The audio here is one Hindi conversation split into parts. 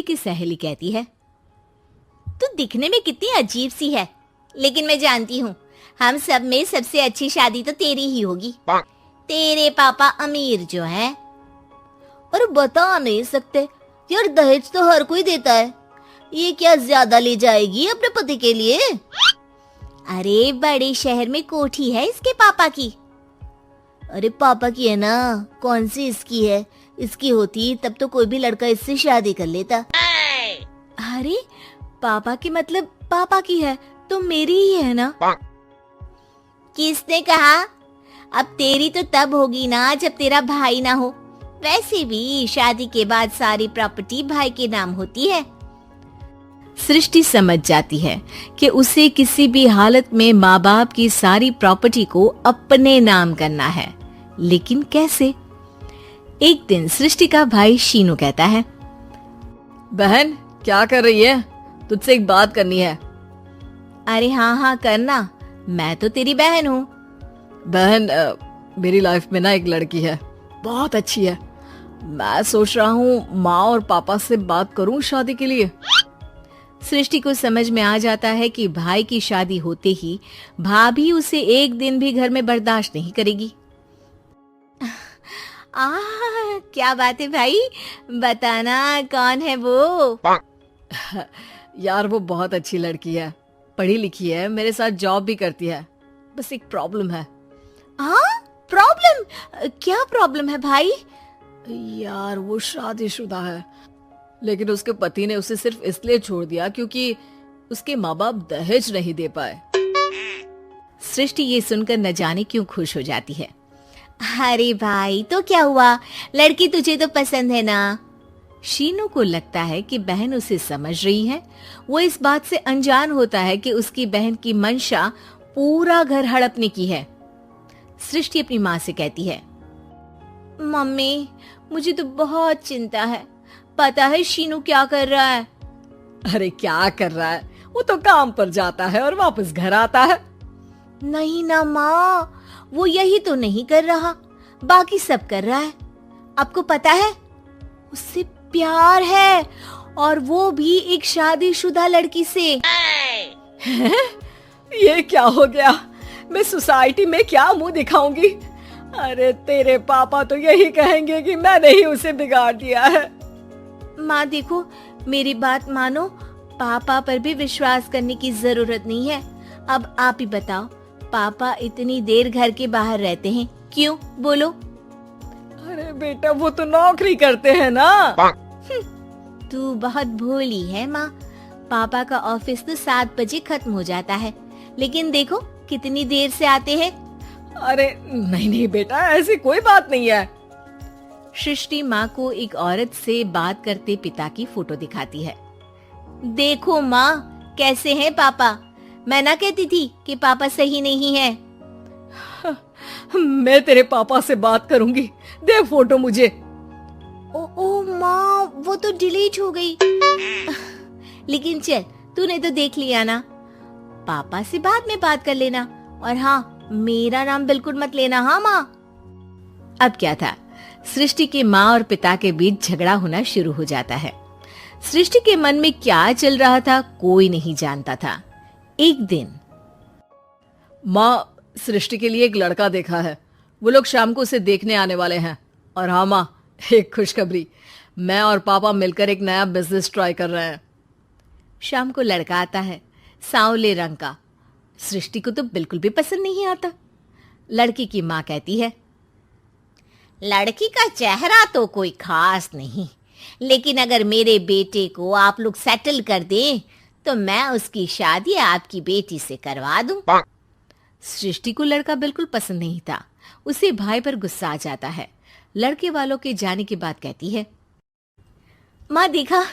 की सहेली कहती है, तू दिखने में कितनी अजीब सी है, लेकिन मैं जानती हूँ हम सब में सबसे अच्छी शादी तो तेरी ही होगी। तेरे पापा अमीर जो है। और बता नहीं सकते यार, दहेज तो हर कोई देता है, ये क्या ज्यादा ले जाएगी अपने पति के लिए? अरे बड़े शहर में कोठी है इसके पापा की। अरे पापा की है ना, कौन सी इसकी है? इसकी होती तब तो कोई भी लड़का इससे शादी कर लेता। अरे पापा की मतलब पापा की है तो मेरी ही है ना? किसने कहा? अब तेरी तो तब होगी ना जब तेरा भाई ना हो। वैसे भी शादी के बाद सारी प्रॉपर्टी भाई के नाम होती है। सृष्टि समझ जाती है कि उसे किसी भी हालत में माँ बाप की सारी प्रॉपर्टी को अपने नाम करना है, लेकिन कैसे? एक दिन सृष्टि का भाई शीनू कहता है, बहन क्या कर रही है? तुझसे एक बात करनी है। अरे हाँ करना, मैं तो तेरी बहन हूँ। बहन मेरी लाइफ में ना एक लड़की है, बहुत अच्छी है। मैं सोच रहा हूँ माँ और पापा से बात करूँ शादी के लिए। सृष्टि को समझ में आ जाता है कि भाई की शादी होते ही भाभी उसे एक दिन भी घर में बर्दाश्त नहीं करेगी। क्या बात है भाई, बताना कौन है वो? यार वो बहुत अच्छी लड़की है, पढ़ी लिखी है, मेरे साथ जॉब भी करती है। बस एक प्रॉब्लम है। हाँ प्रॉब्लम? क्या प्रॉब्लम है भाई? यार वो शादीशुदा है, लेकिन उसके पति ने उसे सिर्फ इसलिए छोड़ दिया क्योंकि उसके माँ बाप दहेज नहीं दे पाए। सृष्टि ये सुनकर न जाने क्यों खुश हो जाती है। अरे भाई तो क्या हुआ, लड़की तुझे तो पसंद है ना? शीनू को लगता है कि बहन उसे समझ रही है। वो इस बात से अनजान होता है कि उसकी बहन की मंशा पूरा घर हड़पने की है। सृष्टि अपनी माँ से कहती है, मम्मी मुझे तो बहुत चिंता है, पता है शीनू क्या कर रहा है? अरे क्या कर रहा है, वो तो काम पर जाता है और वापस घर आता है। नहीं ना माँ, वो यही तो नहीं कर रहा, बाकी सब कर रहा है। आपको पता है उससे प्यार है, और वो भी एक शादीशुदा लड़की से। ये क्या हो गया? मैं सोसाइटी में क्या मुंह दिखाऊंगी? अरे तेरे पापा तो यही कहेंगे कि मैंने ही उसे बिगाड़ दिया है। माँ देखो, मेरी बात मानो, पापा पर भी विश्वास करने की जरूरत नहीं है। अब आप ही बताओ, पापा इतनी देर घर के बाहर रहते हैं क्यों? बोलो। अरे बेटा वो तो नौकरी करते हैं ना। तू बहुत भोली है माँ, पापा का ऑफिस तो 7 बजे खत्म हो जाता है, लेकिन देखो कितनी देर से आते हैं। अरे नहीं बेटा, ऐसी कोई बात नहीं है। सृष्टि माँ को एक औरत से बात करते पिता की फोटो दिखाती है। देखो माँ कैसे हैं पापा, मैं ना कहती थी कि पापा सही नहीं है। मैं तेरे पापा से बात करूंगी, दे फोटो मुझे। ओ माँ, वो तो डिलीट हो गई। लेकिन चल, तूने तो देख लिया ना, पापा से बाद में बात कर लेना, और हाँ मेरा नाम बिल्कुल मत लेना। हाँ माँ। अब क्या था, सृष्टि के माँ और पिता के बीच झगड़ा होना शुरू हो जाता है। सृष्टि के मन में क्या चल रहा था कोई नहीं जानता था। एक दिन, माँ सृष्टि के लिए एक लड़का देखा है, वो लोग शाम को उसे देखने आने वाले हैं। और हाँ माँ, एक खुशखबरी, मैं और पापा मिलकर एक नया बिजनेस ट्राई कर रहे हैं। शाम को लड़का आता है, सांवले रंग का। सृष्टि को तो बिल्कुल भी पसंद नहीं आता। लड़की की माँ कहती है, लड़की का चेहरा तो कोई खास नहीं, लेकिन अगर मेरे बेटे को आप लोग सेटल कर दें तो मैं उसकी शादी आपकी बेटी से करवा दूं। सृष्टि को लड़का बिल्कुल पसंद नहीं था। उसे भाई पर गुस्सा आ जाता है। लड़के वालों के जाने के बाद कहती है, माँ देखा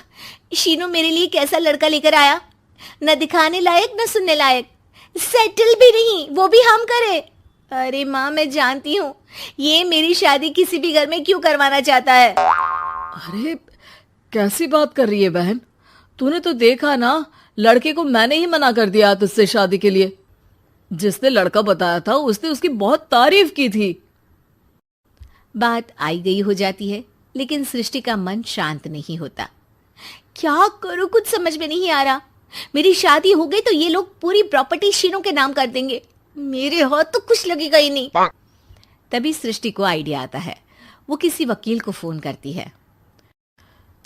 शीनू मेरे लिए कैसा लड़का लेकर आया, न दिखाने लायक न सुनने लायक, सेटल भी नहीं, वो भी हम करे। अरे माँ मैं जानती हूँ ये मेरी शादी किसी भी घर में क्यों करवाना चाहता है। अरे कैसी बात कर रही है बहन, तूने तो देखा ना, लड़के को मैंने ही मना कर दिया तुझसे शादी के लिए। जिसने लड़का बताया था उसने उसकी बहुत तारीफ की थी। बात आई गई हो जाती है, लेकिन सृष्टि का मन शांत नहीं होता। क्या करूं, कुछ समझ में नहीं आ रहा। मेरी शादी हो गई तो ये लोग पूरी प्रॉपर्टी शीनू के नाम कर देंगे, मेरे हाथ तो कुछ लगेगा ही नहीं। तभी सृष्टि को आइडिया आता है। वो किसी वकील को फोन करती है।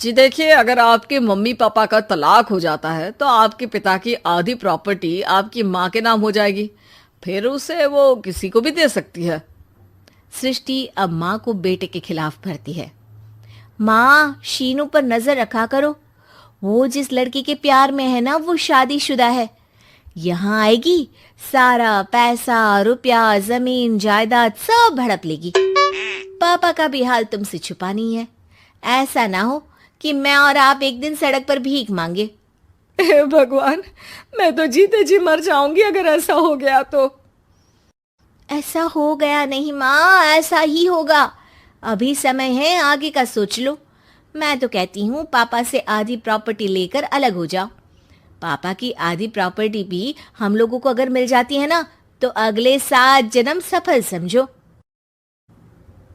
जी देखिए, अगर आपके मम्मी पापा का तलाक हो जाता है तो आपके पिता की आधी प्रॉपर्टी आपकी माँ के नाम हो जाएगी, फिर उसे वो किसी को भी दे सकती है। सृष्टि अब माँ को बेटे के खिलाफ भरती है। माँ, शीनू पर नजर रखा करो, वो जिस लड़की के प्यार में है ना वो शादीशुदा है। यहाँ आएगी, सारा पैसा, रुपया, जमीन, जायदाद सब हड़प लेगी। पापा का भी हाल तुमसे छुपा नहीं है। ऐसा ना हो कि मैं और आप एक दिन सड़क पर भीख मांगे। हे भगवान, मैं तो जीते जी मर जाऊंगी अगर ऐसा हो गया तो। ऐसा हो गया नहीं माँ, ऐसा ही होगा। अभी समय है, आगे का सोच लो। मैं तो कहती हूँ पापा से आधी प्रॉपर्टी लेकर अलग हो जाओ। पापा की आधी प्रॉपर्टी भी हम लोगों को अगर मिल जाती है ना तो अगले 7 जन्म सफल समझो।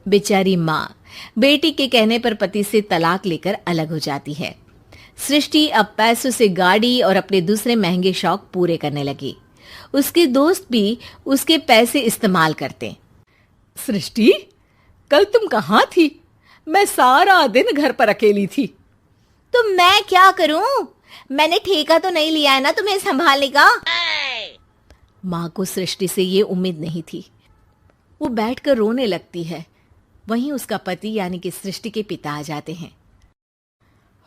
बेचारी माँ बेटी के कहने पर पति से तलाक लेकर अलग हो जाती है। सृष्टि अब पैसों से गाड़ी और अपने दूसरे महंगे शौक पूरे करने लगी। उसके दोस्त भी उसके पैसे इस्तेमाल करते। सृष्टि, कल तुम कहाँ थी? मैं सारा दिन घर पर अकेली थी। तो मैं क्या करूं? मैंने ठेका तो नहीं लिया है ना तुम्हें संभालने का। माँ को सृष्टि से ये उम्मीद नहीं थी। वो बैठकर रोने लगती है। वहीं उसका पति यानी कि सृष्टि के पिता आ जाते हैं।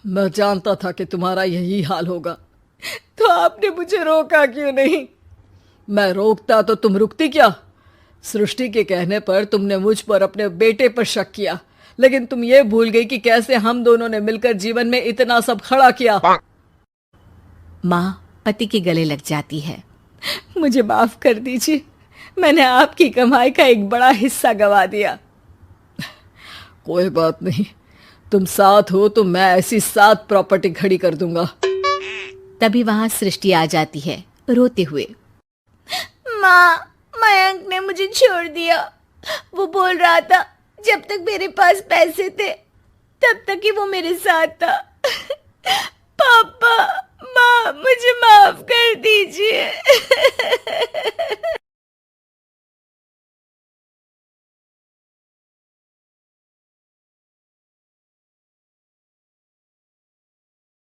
मैं जानता था कि तुम्हारा यही हाल होगा, तो आपने मुझे रोका क्यों नहीं? मैं रोकता तो तुम रुकती क्या? सृष्टि के कहने पर तुमने मुझ पर, अपने बेटे पर शक किया, लेकिन तुम ये भूल गई कि कैसे हम दोनों ने मिलकर जीवन में इतना सब खड़ा किया। माँ पति के गले लग जाती है। मुझे माफ कर दीजिए, मैंने आपकी कमाई का एक बड़ा हिस्सा गवा दिया। कोई बात नहीं, तुम साथ हो तो मैं ऐसी 7 प्रॉपर्टी खड़ी कर दूंगा। तभी वहां सृष्टि आ जाती है रोते हुए। माँ, मयंक ने मुझे छोड़ दिया। वो बोल रहा था जब तक मेरे पास पैसे थे तब तक ही वो मेरे साथ था। पापा, माँ, मुझे माफ कर दीजिए।